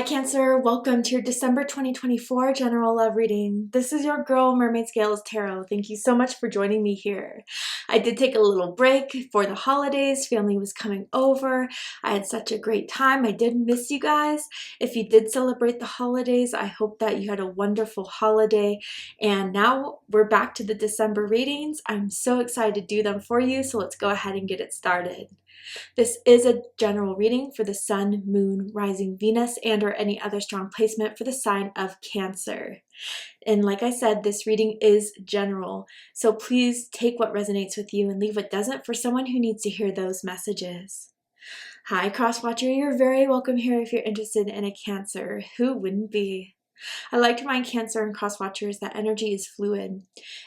Hi Cancer, welcome to your December 2024 general love reading. This is your girl Mermaid Scales Tarot. Thank you so much for joining me here. I did take a little break for the holidays. Family was coming over. I had such a great time. I did miss you guys. If you did celebrate the holidays, I hope that you had a wonderful holiday. And now we're back to the December readings. I'm so excited to do them for you, so let's go ahead and get it started. This is a general reading for the Sun, Moon, Rising Venus, and or any other strong placement for the sign of Cancer. And like I said, this reading is general, so please take what resonates with you and leave what doesn't for someone who needs to hear those messages. Hi Crosswatcher, you're very welcome here if you're interested in a Cancer. Who wouldn't be? I like to remind Cancer and Crosswatchers that energy is fluid.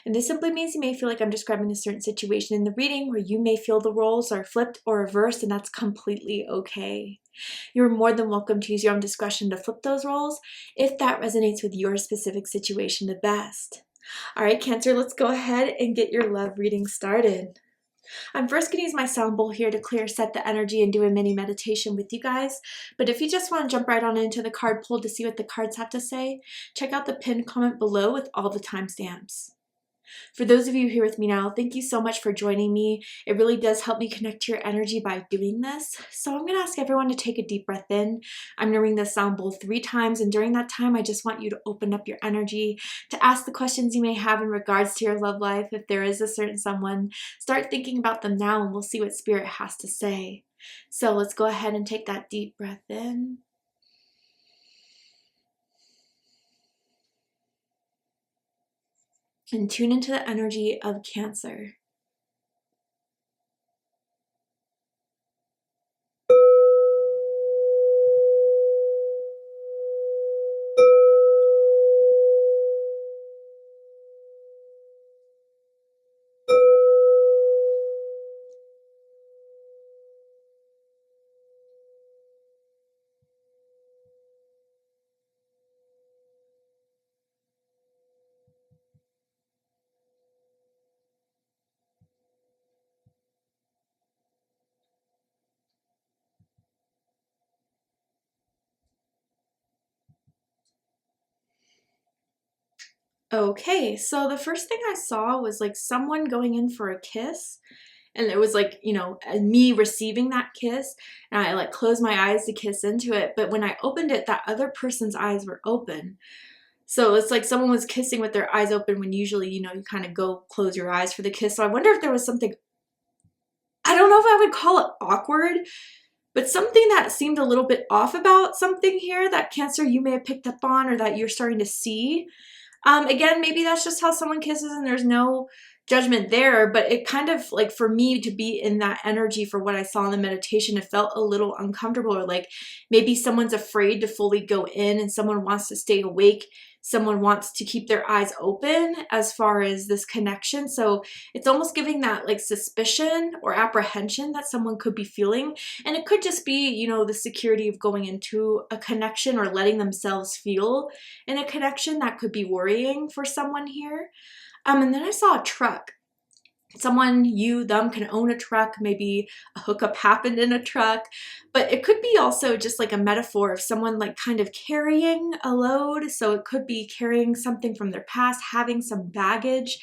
And this simply means you may feel like I'm describing a certain situation in the reading where you may feel the roles are flipped or reversed, and that's completely okay. You're more than welcome to use your own discretion to flip those roles if that resonates with your specific situation the best. All right, Cancer, let's go ahead and get your love reading started. I'm first going to use my sound bowl here to clear set the energy and do a mini meditation with you guys. But if you just want to jump right on into the card pull to see what the cards have to say, check out the pinned comment below with all the timestamps. For those of you here with me now, thank you so much for joining me. It really does help me connect to your energy by doing this. So I'm going to ask everyone to take a deep breath in. I'm going to ring the sound bowl 3 times, and during that time, I just want you to open up your energy, to ask the questions you may have in regards to your love life. If there is a certain someone, start thinking about them now, and we'll see what Spirit has to say. So let's go ahead and take that deep breath in. And tune into the energy of Cancer. Okay, so the first thing I saw was like someone going in for a kiss, and it was like, you know, me receiving that kiss, and I like closed my eyes to kiss into it, but when I opened it, that other person's eyes were open. So it's like someone was kissing with their eyes open when usually, you know, you kind of go close your eyes for the kiss. So I wonder if there was something, I don't know if I would call it awkward, but something that seemed a little bit off about something here that Cancer you may have picked up on or that you're starting to see. Again, maybe that's just how someone kisses and there's no judgment there, but it kind of like for me to be in that energy for what I saw in the meditation, it felt a little uncomfortable, or like maybe someone's afraid to fully go in and someone wants to stay awake. Someone wants to keep their eyes open as far as this connection. So it's almost giving that like suspicion or apprehension that someone could be feeling. And it could just be, you know, the security of going into a connection or letting themselves feel in a connection that could be worrying for someone here. And then I saw a truck. Someone, you, them can own a truck, maybe a hookup happened in a truck, but it could be also just like a metaphor of someone like kind of carrying a load. So it could be carrying something from their past, having some baggage.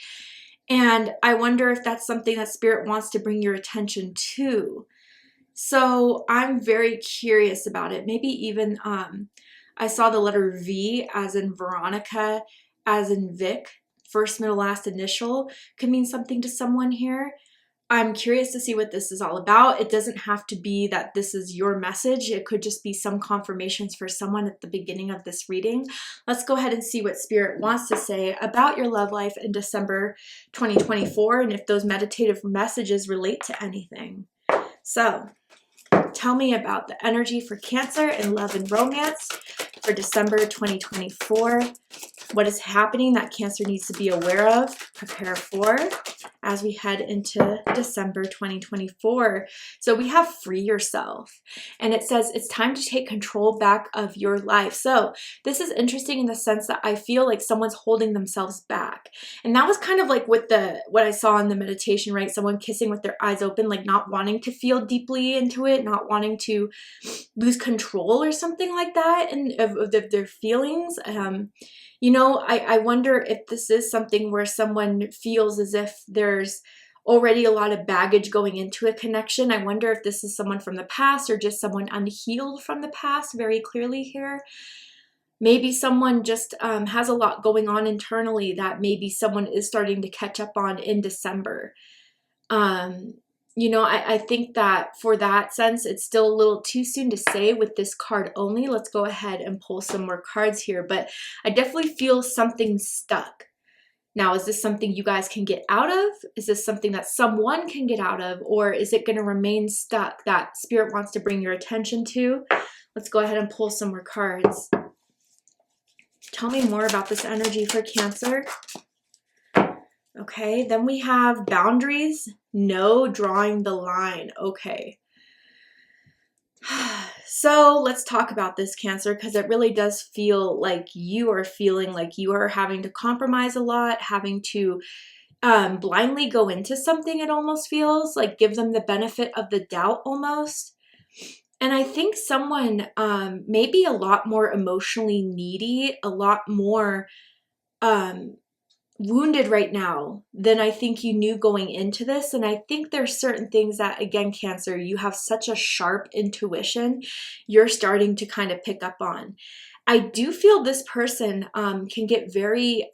And I wonder if that's something that Spirit wants to bring your attention to. So I'm very curious about it. Maybe even I saw the letter V as in Veronica, as in Vic. First, middle, last initial could mean something to someone here. I'm curious to see what this is all about. It doesn't have to be that this is your message. It could just be some confirmations for someone at the beginning of this reading. Let's go ahead and see what Spirit wants to say about your love life in December 2024 and if those meditative messages relate to anything. So, tell me about the energy for Cancer in love and romance for December 2024 What is happening that Cancer needs to be aware of, prepare for, as we head into December 2024. So we have free yourself. And it says it's time to take control back of your life. So this is interesting in the sense that I feel like someone's holding themselves back. And that was kind of like with what I saw in the meditation, right? Someone kissing with their eyes open, like not wanting to feel deeply into it, not wanting to lose control or something like that, and of their feelings. You know, I wonder if this is something where someone feels as if there's already a lot of baggage going into a connection. I wonder if this is someone from the past or just someone unhealed from the past, very clearly here. Maybe someone just has a lot going on internally that maybe someone is starting to catch up on in December. You know, I think that for that sense, it's still a little too soon to say with this card only. Let's go ahead and pull some more cards here, but I definitely feel something stuck. Now, is this something you guys can get out of? Is this something that someone can get out of? Or is it going to remain stuck that Spirit wants to bring your attention to? Let's go ahead and pull some more cards. Tell me more about this energy for Cancer. Okay, then we have boundaries, no drawing the line. Okay. So let's talk about this, Cancer, because it really does feel like you are feeling like you are having to compromise a lot, having to blindly go into something. It almost feels like give them the benefit of the doubt almost. And I think someone may be a lot more emotionally needy, a lot more wounded right now than I think you knew going into this. And I think there's certain things that, again, Cancer, you have such a sharp intuition, you're starting to kind of pick up on. I do feel this person can get very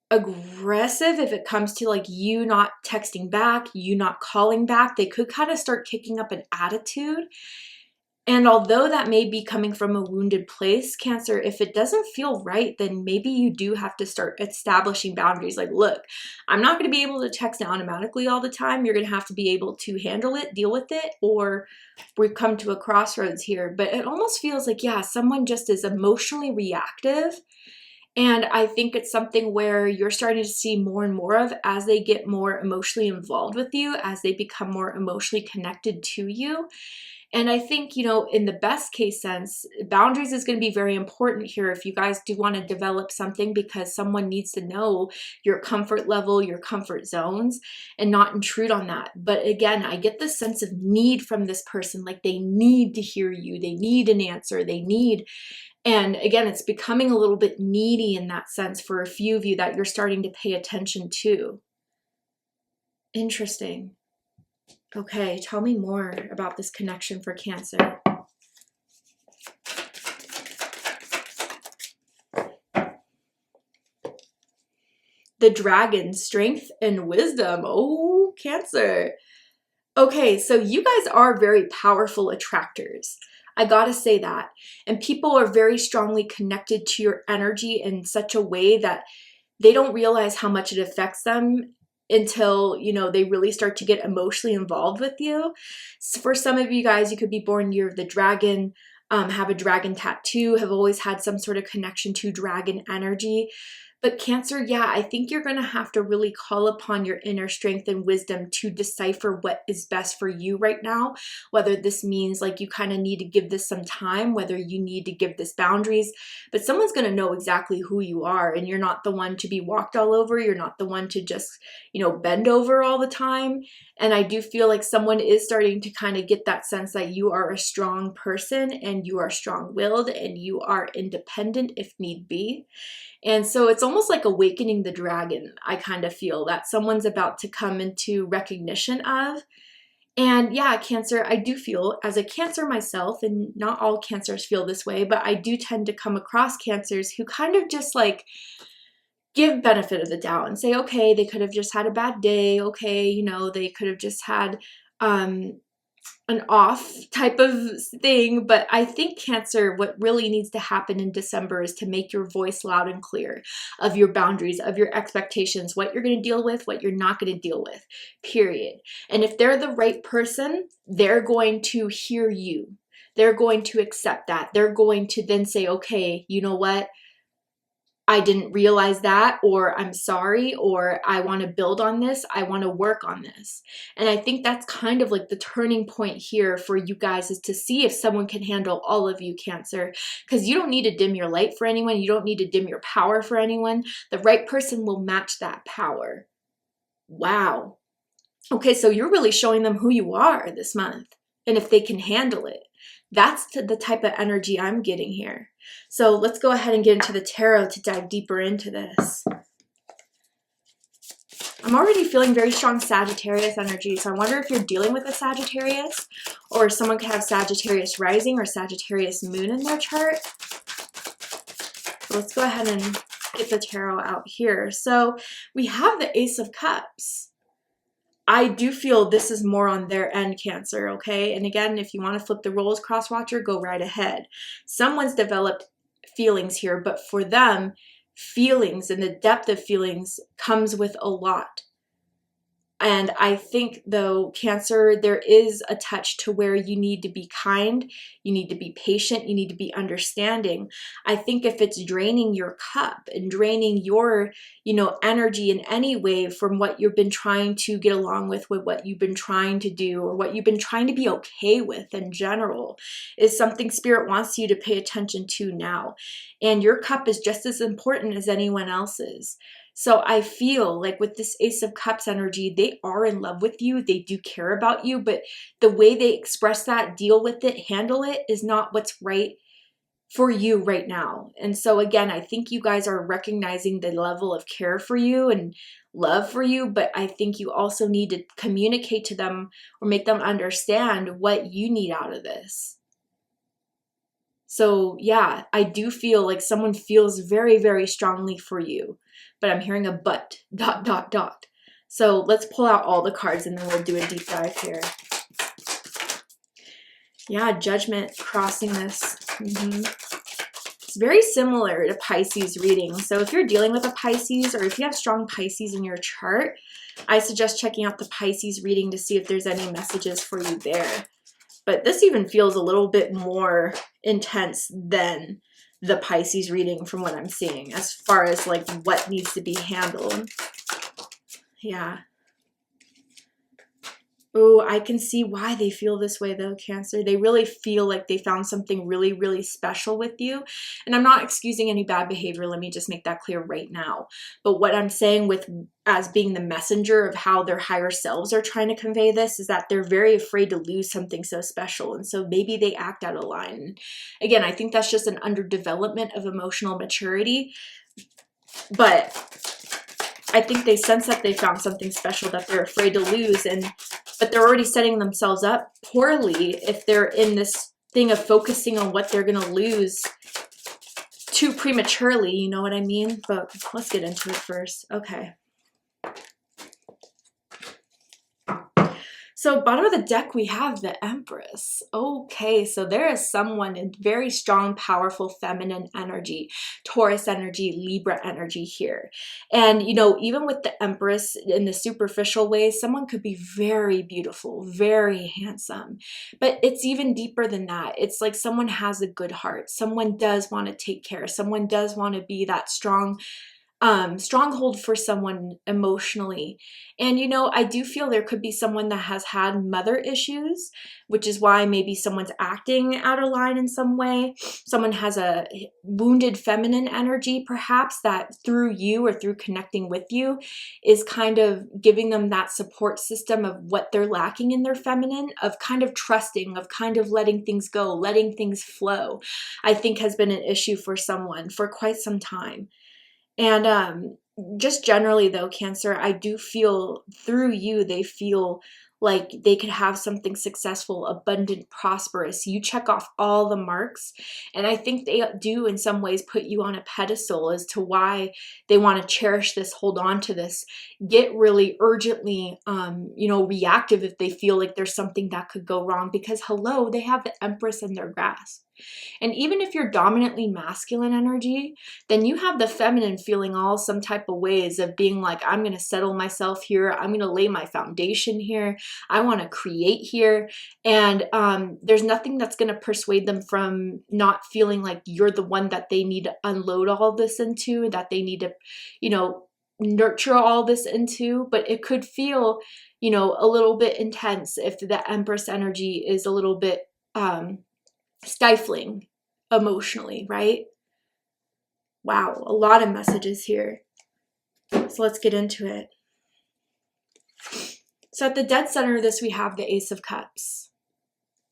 aggressive if it comes to like you not texting back, you not calling back. They could kind of start kicking up an attitude. And although that may be coming from a wounded place, Cancer, if it doesn't feel right, then maybe you do have to start establishing boundaries. Like, look, I'm not going to be able to text automatically all the time. You're going to have to be able to handle it, deal with it, or we've come to a crossroads here. But it almost feels like, yeah, someone just is emotionally reactive. And I think it's something where you're starting to see more and more of as they get more emotionally involved with you, as they become more emotionally connected to you. And I think, you know, in the best case sense, boundaries is going to be very important here if you guys do want to develop something, because someone needs to know your comfort level, your comfort zones, and not intrude on that. But again, I get this sense of need from this person, like they need to hear you, they need an answer, they need, and again, it's becoming a little bit needy in that sense for a few of you that you're starting to pay attention to. Interesting. Okay, tell me more about this connection for Cancer. The dragon, strength and wisdom. Oh, Cancer. Okay, so you guys are very powerful attractors. I gotta say that. And people are very strongly connected to your energy in such a way that they don't realize how much it affects them until, you know, they really start to get emotionally involved with you. So for some of you guys, you could be born year of the dragon, have a dragon tattoo, have always had some sort of connection to dragon energy. But Cancer, yeah, I think you're going to have to really call upon your inner strength and wisdom to decipher what is best for you right now. Whether this means like you kind of need to give this some time, whether you need to give this boundaries, but someone's going to know exactly who you are, and you're not the one to be walked all over. You're not the one to just, you know, bend over all the time. And I do feel like someone is starting to kind of get that sense that you are a strong person and you are strong-willed and you are independent if need be. And so it's almost like awakening the dragon. I kind of feel that someone's about to come into recognition of. And yeah, Cancer, I do feel as a Cancer myself, and not all Cancers feel this way, but I do tend to come across Cancers who kind of just like give benefit of the doubt and say, okay, they could have just had a bad day. Okay, you know, they could have just had an off type of thing. But I think Cancer, what really needs to happen in December is to make your voice loud and clear of your boundaries, of your expectations, what you're going to deal with, what you're not going to deal with, period. And if they're the right person, they're going to hear you. They're going to accept that. They're going to then say, okay, you know what? I didn't realize that, or I'm sorry, or I want to build on this, I want to work on this. And I think that's kind of like the turning point here for you guys, is to see if someone can handle all of you, Cancer, because you don't need to dim your light for anyone. You don't need to dim your power for anyone. The right person will match that power. Wow. Okay, so you're really showing them who you are this month and if they can handle it. That's the type of energy I'm getting here. So let's go ahead and get into the tarot to dive deeper into this. I'm already feeling very strong Sagittarius energy, so I wonder if you're dealing with a Sagittarius, or someone could have Sagittarius rising or Sagittarius moon in their chart. So let's go ahead and get the tarot out here. So we have the Ace of Cups. I do feel this is more on their end, Cancer, okay? And again, if you want to flip the roles, cross watcher, go right ahead. Someone's developed feelings here, but for them, feelings and the depth of feelings comes with a lot. And I think, though, Cancer, there is a touch to where you need to be kind, you need to be patient, you need to be understanding. I think if it's draining your cup and draining your, energy in any way from what you've been trying to get along with what you've been trying to do, or what you've been trying to be okay with in general, is something Spirit wants you to pay attention to now. And your cup is just as important as anyone else's. So I feel like with this Ace of Cups energy, they are in love with you. They do care about you, but the way they express that, deal with it, handle it, is not what's right for you right now. And so again, I think you guys are recognizing the level of care for you and love for you, but I think you also need to communicate to them or make them understand what you need out of this. So yeah, I do feel like someone feels very, very strongly for you, but I'm hearing a but, ... So let's pull out all the cards and then we'll do a deep dive here. Yeah, Judgment crossing this. It's very similar to Pisces reading. So if you're dealing with a Pisces, or if you have strong Pisces in your chart, I suggest checking out the Pisces reading to see if there's any messages for you there. But this even feels a little bit more intense than the Pisces reading from what I'm seeing, as far as like what needs to be handled. Yeah. Oh, I can see why they feel this way though, Cancer. They really feel like they found something really, really special with you. And I'm not excusing any bad behavior. Let me just make that clear right now. But what I'm saying with as being the messenger of how their higher selves are trying to convey this is that they're very afraid to lose something so special. And so maybe they act out of line. Again, I think that's just an underdevelopment of emotional maturity. But I think they sense that they found something special that they're afraid to lose, but they're already setting themselves up poorly if they're in this thing of focusing on what they're going to lose too prematurely, you know what I mean? But let's get into it first. Okay. So bottom of the deck, we have the Empress. Okay, so there is someone in very strong, powerful feminine energy, Taurus energy, Libra energy here. And, even with the Empress in the superficial way, someone could be very beautiful, very handsome. But it's even deeper than that. It's like someone has a good heart. Someone does want to take care. Someone does want to be that stronghold for someone emotionally. And I do feel there could be someone that has had mother issues, which is why maybe someone's acting out of line in some way. Someone has a wounded feminine energy, perhaps, that through you or through connecting with you is kind of giving them that support system of what they're lacking in their feminine, of kind of trusting, of kind of letting things go, letting things flow, I think has been an issue for someone for quite some time. And just generally though, Cancer, I do feel through you, they feel like they could have something successful, abundant, prosperous. You check off all the marks. And I think they do in some ways put you on a pedestal as to why they want to cherish this, hold on to this, get really urgently, reactive if they feel like there's something that could go wrong. Because hello, they have the Empress in their grasp. And even if you're dominantly masculine energy, then you have the feminine feeling all some type of ways of being like, I'm going to settle myself here. I'm going to lay my foundation here. I want to create here. And there's nothing that's going to persuade them from not feeling like you're the one that they need to unload all this into, that they need to, you know, nurture all this into. But it could feel, you know, a little bit intense if the Empress energy is a little bit stifling emotionally, right? Wow, a lot of messages here. So let's get into it. So at the dead center of this, we have the Ace of Cups.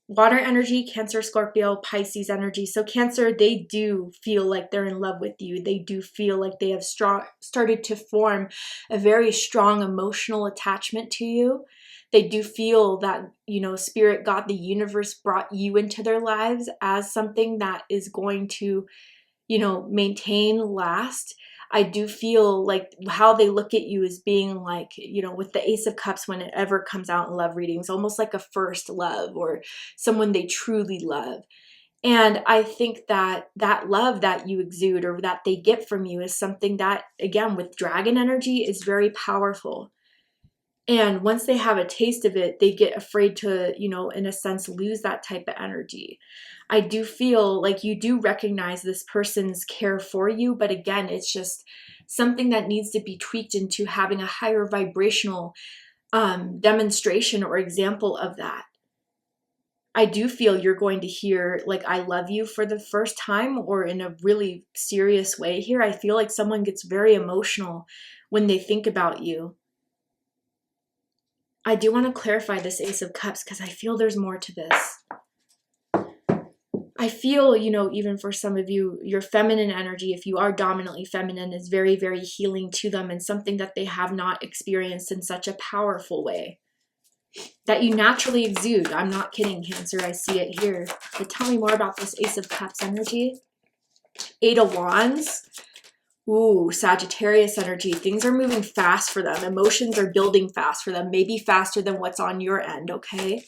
Water energy, Cancer, Scorpio, Pisces energy. So Cancer, they do feel like they're in love with you. They do feel like they have started to form a very strong emotional attachment to you. They do feel that, you know, Spirit, God, the universe brought you into their lives as something that is going to, you know, maintain, last. I do feel like how they look at you as being like, you know, with the Ace of Cups, when it ever comes out in love readings, almost like a first love or someone they truly love. And I think that that love that you exude or that they get from you is something that, again, with dragon energy is very powerful. And once they have a taste of it, they get afraid to, you know, in a sense, lose that type of energy. I do feel like you do recognize this person's care for you, but again, it's just something that needs to be tweaked into having a higher vibrational demonstration or example of that. I do feel you're going to hear like, I love you for the first time, or in a really serious way here. I feel like someone gets very emotional when they think about you. I do want to clarify this Ace of Cups because I feel there's more to this. I feel, you know, even for some of you, your feminine energy, if you are dominantly feminine, is very, very healing to them and something that they have not experienced in such a powerful way that you naturally exude. I'm not kidding, Cancer. I see it here. But tell me more about this Ace of Cups energy. Eight of Wands. Ooh, Sagittarius energy. Things are moving fast for them. Emotions are building fast for them, maybe faster than what's on your end, okay?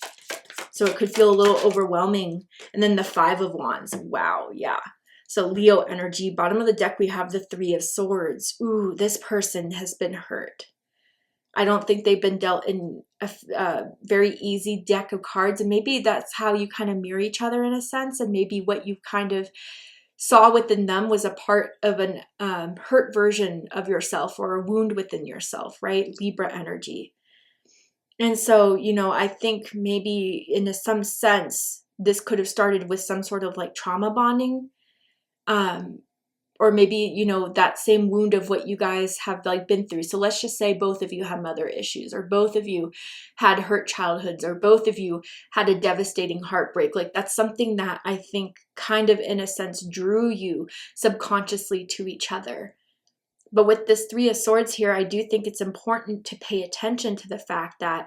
So it could feel a little overwhelming. And then the Five of Wands. Wow, yeah. So Leo energy. Bottom of the deck, we have the Three of Swords. Ooh, this person has been hurt. I don't think they've been dealt in a very easy deck of cards. And maybe that's how you kind of mirror each other in a sense. And maybe what you kind of saw within them was a part of an hurt version of yourself or a wound within yourself, right? Libra energy. And so, you know, I think maybe in some sense, this could have started with some sort of like trauma bonding. Or maybe, you know, that same wound of what you guys have like been through. So let's just say both of you had mother issues, or both of you had hurt childhoods, or both of you had a devastating heartbreak. Like that's something that I think kind of in a sense drew you subconsciously to each other. But with this Three of Swords here, I do think it's important to pay attention to the fact that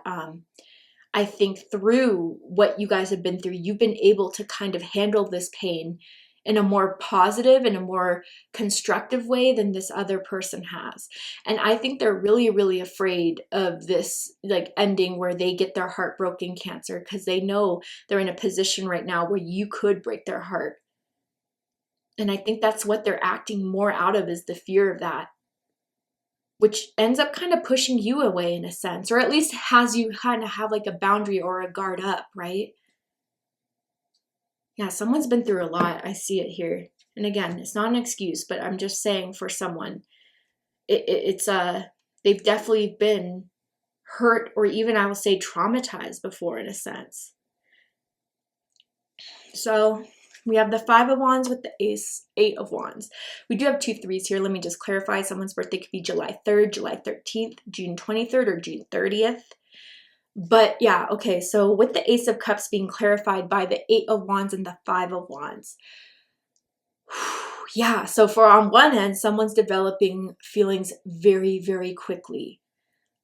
I think through what you guys have been through, you've been able to kind of handle this pain in a more positive and a more constructive way than this other person has. And I think they're really, really afraid of this like ending where they get their heart broken, Cancer, because they know they're in a position right now where you could break their heart. And I think that's what they're acting more out of, is the fear of that, which ends up kind of pushing you away in a sense, or at least has you kind of have like a boundary or a guard up, right? Yeah, someone's been through a lot. I see it here. And again, it's not an excuse, but I'm just saying for someone, they've definitely been hurt, or even I will say traumatized before in a sense. So we have the Five of Wands with the Eight of Wands. We do have two threes here. Let me just clarify. Someone's birthday could be July 3rd, July 13th, June 23rd, or June 30th. But yeah, okay, so with the Ace of Cups being clarified by the Eight of Wands and the Five of Wands. Yeah, so for on one end, someone's developing feelings very, very quickly.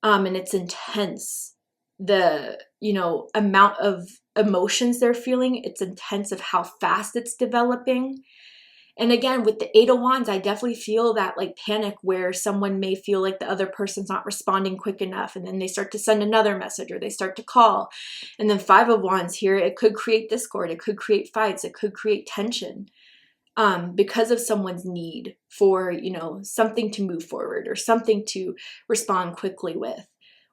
And it's intense. The, you know, amount of emotions they're feeling, it's intense of how fast it's developing. And again, with the Eight of Wands, I definitely feel that like panic where someone may feel like the other person's not responding quick enough, and then they start to send another message or they start to call. And then Five of Wands here, it could create discord, it could create fights, it could create tension because of someone's need for, you know, something to move forward or something to respond quickly with.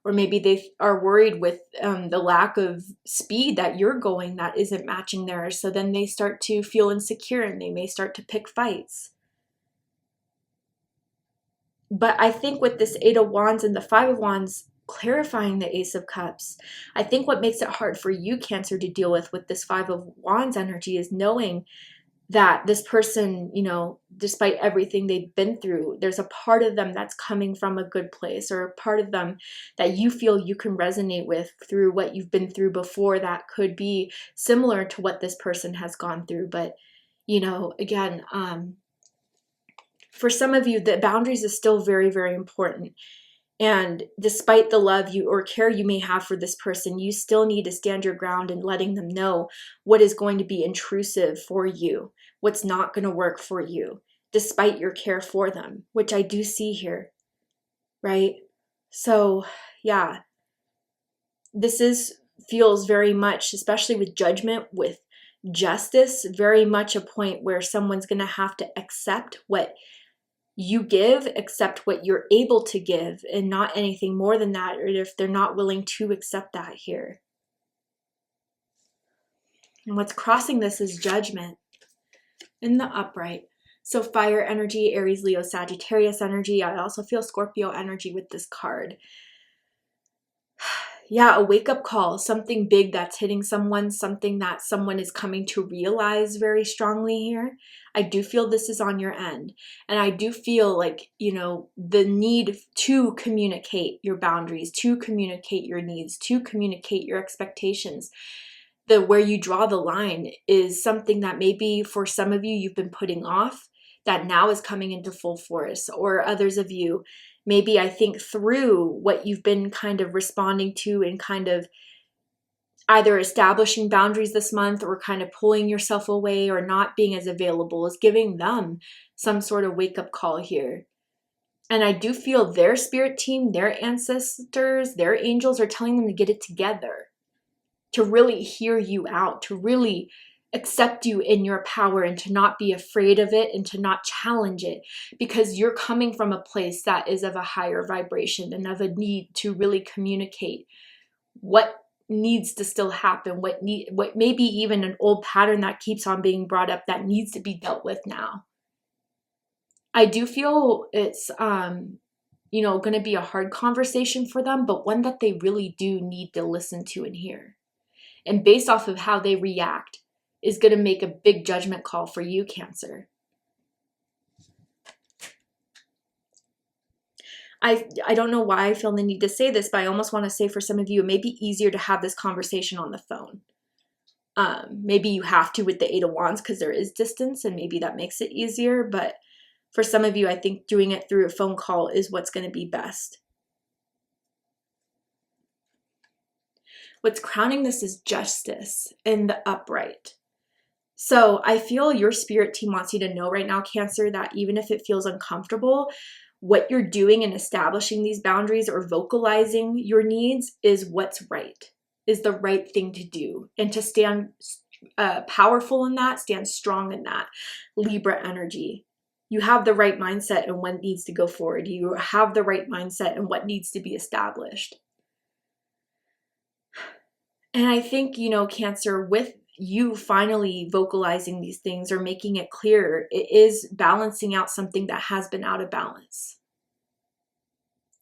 Or maybe they are worried with the lack of speed that you're going that isn't matching theirs. So then they start to feel insecure and they may start to pick fights. But I think with this Eight of Wands and the Five of Wands clarifying the Ace of Cups, I think what makes it hard for you, Cancer, to deal with this Five of Wands energy is knowing that this person, you know, despite everything they've been through, there's a part of them that's coming from a good place, or a part of them that you feel you can resonate with through what you've been through before that could be similar to what this person has gone through. But, you know, again, for some of you, the boundaries is still very, very important. And despite the love you or care you may have for this person, you still need to stand your ground and letting them know what is going to be intrusive for you, what's not going to work for you, despite your care for them, which I do see here, right? So yeah, feels very much, especially with Judgment, with Justice, very much a point where someone's going to have to accept what you give, accept what you're able to give, and not anything more than that, or if they're not willing to accept that here. And what's crossing this is Judgment in the upright. So fire energy, Aries, Leo, Sagittarius energy. I also feel Scorpio energy with this card. Yeah, a wake-up call, something big that's hitting someone, something that someone is coming to realize very strongly here. I do feel this is on your end. And I do feel like, you know, the need to communicate your boundaries, to communicate your needs, to communicate your expectations. Where you draw the line is something that maybe for some of you, you've been putting off, that now is coming into full force. Or others of you, maybe I think through what you've been kind of responding to and kind of either establishing boundaries this month or kind of pulling yourself away or not being as available, is giving them some sort of wake-up call here. And I do feel their spirit team, their ancestors, their angels are telling them to get it together, to really hear you out, to really accept you in your power, and to not be afraid of it and to not challenge it, because you're coming from a place that is of a higher vibration and of a need to really communicate what needs to still happen, what maybe even an old pattern that keeps on being brought up that needs to be dealt with now. I do feel it's you know, going to be a hard conversation for them, but one that they really do need to listen to and hear. And based off of how they react is going to make a big judgment call for you, Cancer. I don't know why I feel the need to say this, but I almost want to say for some of you, it may be easier to have this conversation on the phone. Maybe you have to with the Eight of Wands because there is distance, and maybe that makes it easier. But for some of you, I think doing it through a phone call is what's going to be best. What's crowning this is Justice in the upright. So I feel your spirit team wants you to know right now, Cancer, that even if it feels uncomfortable, what you're doing in establishing these boundaries or vocalizing your needs is what's right, is the right thing to do. And to stand powerful in that, stand strong in that. Libra energy. You have the right mindset and what needs to go forward. You have the right mindset and what needs to be established. And I think, you know, Cancer, with you finally vocalizing these things or making it clear, it is balancing out something that has been out of balance.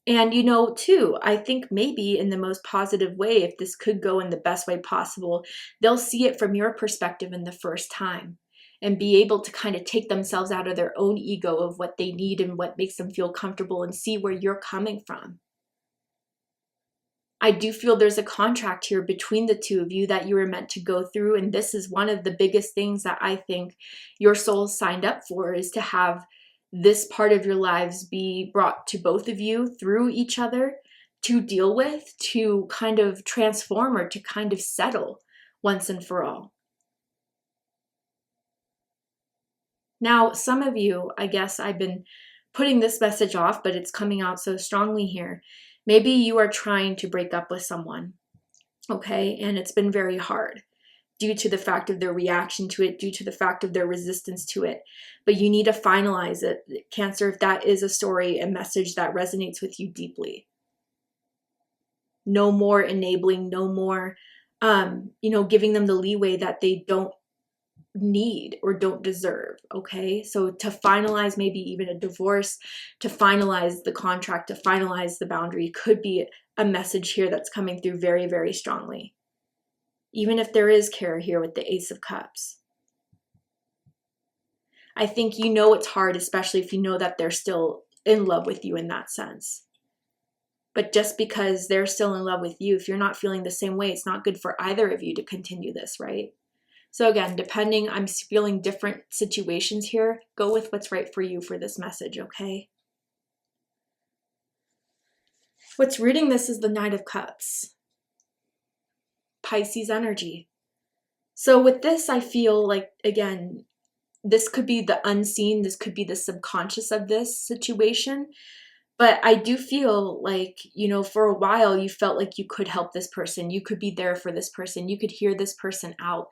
And, you know, too, I think maybe in the most positive way, if this could go in the best way possible, they'll see it from your perspective in the first time and be able to kind of take themselves out of their own ego of what they need and what makes them feel comfortable and see where you're coming from. I do feel there's a contract here between the two of you that you were meant to go through. And this is one of the biggest things that I think your soul signed up for, is to have this part of your lives be brought to both of you through each other to deal with, to kind of transform or to kind of settle once and for all. Now, some of you, I guess I've been putting this message off, but it's coming out so strongly here. Maybe you are trying to break up with someone, okay? And it's been very hard due to the fact of their reaction to it, due to the fact of their resistance to it. But you need to finalize it, Cancer, if that is a story, a message that resonates with you deeply. No more enabling, no more, giving them the leeway that they don't need or don't deserve. Okay, so to finalize maybe even a divorce, to finalize the contract, to finalize the boundary could be a message here that's coming through very, very strongly, even if there is care here with the Ace of Cups. I think it's hard, especially if you know that they're still in love with you in that sense. But just because they're still in love with you, if you're not feeling the same way, it's not good for either of you to continue this, right? So again, I'm feeling different situations here. Go with what's right for you for this message, okay? What's rooting this is the Knight of Cups. Pisces energy. So with this, I feel like, again, this could be the unseen, this could be the subconscious of this situation. But I do feel like, for a while you felt like you could help this person. You could be there for this person. You could hear this person out.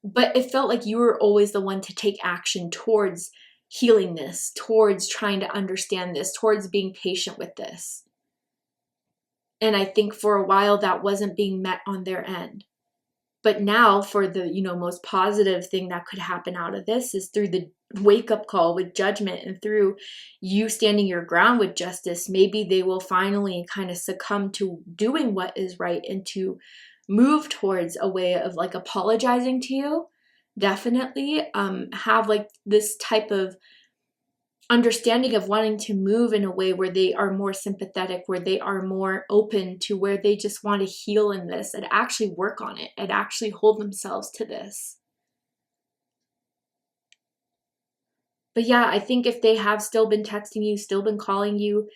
But it felt like you were always the one to take action towards healing this, towards trying to understand this, towards being patient with this. And I think for a while that wasn't being met on their end. But now for the, most positive thing that could happen out of this is through the wake-up call with judgment and through you standing your ground with justice, maybe they will finally kind of succumb to doing what is right and to move towards a way of like apologizing to you. Definitely have like this type of understanding of wanting to move in a way where they are more sympathetic, where they are more open to, where they just want to heal in this and actually work on it and actually hold themselves to this. But yeah, I think if they have still been texting you, still been calling you,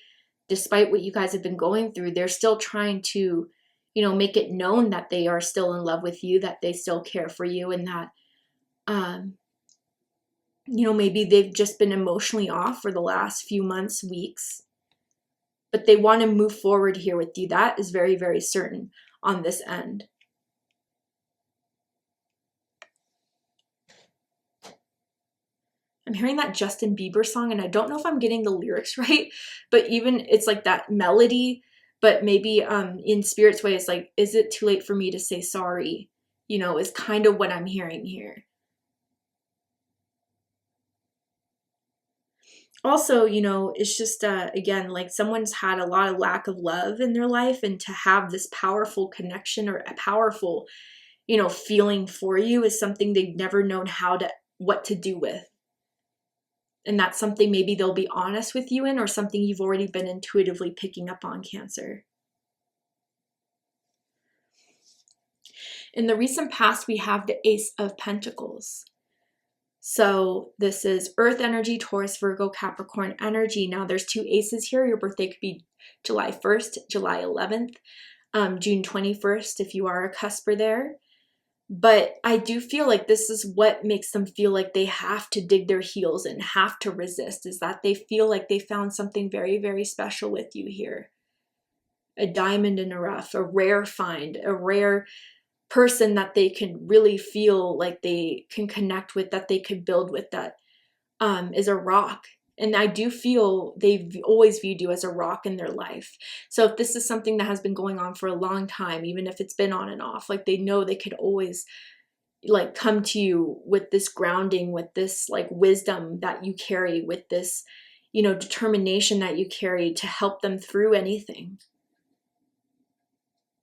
despite what you guys have been going through, they're still trying to, make it known that they are still in love with you, that they still care for you, and that, maybe they've just been emotionally off for the last few months, weeks, but they want to move forward here with you. That is very, very certain on this end. I'm hearing that Justin Bieber song, and I don't know if I'm getting the lyrics right, but even it's like that melody, but maybe in Spirit's way, it's like, is it too late for me to say sorry? Is kind of what I'm hearing here. Also, it's just, again, like someone's had a lot of lack of love in their life, and to have this powerful connection or a powerful, feeling for you is something they've never known what to do with. And that's something maybe they'll be honest with you in, or something you've already been intuitively picking up on, Cancer. In the recent past, we have the Ace of Pentacles. So this is Earth energy, Taurus, Virgo, Capricorn energy. Now there's two aces here. Your birthday could be July 1st, July 11th, June 21st if you are a cusper there. But I do feel like this is what makes them feel like they have to dig their heels and have to resist, is that they feel like they found something very, very special with you here. A diamond in the rough, a rare find, a rare person that they can really feel like they can connect with, that they could build with, that is a rock. And I do feel they've always viewed you as a rock in their life. So if this is something that has been going on for a long time, even if it's been on and off, like they know they could always like come to you with this grounding, with this like wisdom that you carry, with this, determination that you carry to help them through anything.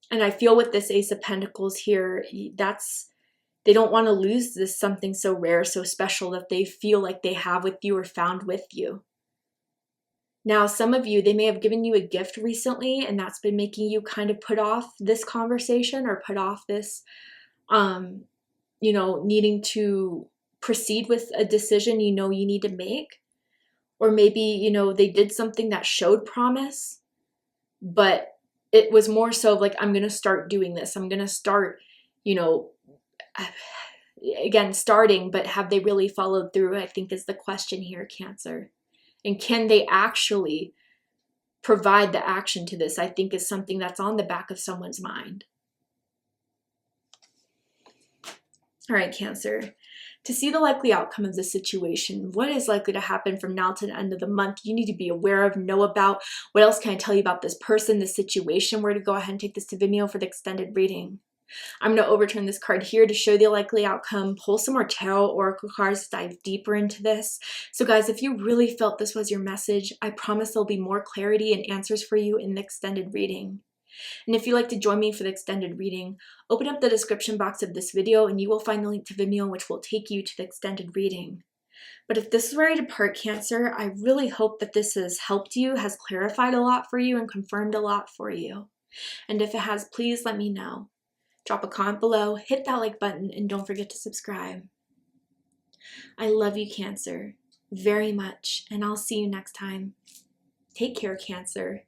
And I feel with this Ace of Pentacles here, they don't want to lose this something so rare, so special that they feel like they have with you or found with you. Now, some of you, they may have given you a gift recently, and that's been making you kind of put off this conversation or put off this, needing to proceed with a decision you need to make. Or maybe, they did something that showed promise, but it was more so like, I'm going to start doing this. I'm going to start, again, starting, but have they really followed through, I think is the question here, Cancer. And can they actually provide the action to this, I think is something that's on the back of someone's mind. All right, Cancer. To see the likely outcome of the situation, what is likely to happen from now to the end of the month, you need to be aware of, know about. What else can I tell you about this person, this situation? We're to go ahead and take this to Vimeo for the extended reading. I'm going to overturn this card here to show the likely outcome, pull some more tarot oracle cards, dive deeper into this. So guys, if you really felt this was your message, I promise there'll be more clarity and answers for you in the extended reading. And if you'd like to join me for the extended reading, open up the description box of this video and you will find the link to Vimeo, which will take you to the extended reading. But if this is where I depart, Cancer, I really hope that this has helped you, has clarified a lot for you, and confirmed a lot for you. And if it has, please let me know. Drop a comment below, hit that like button, and don't forget to subscribe. I love you, Cancer, very much, and I'll see you next time. Take care, Cancer.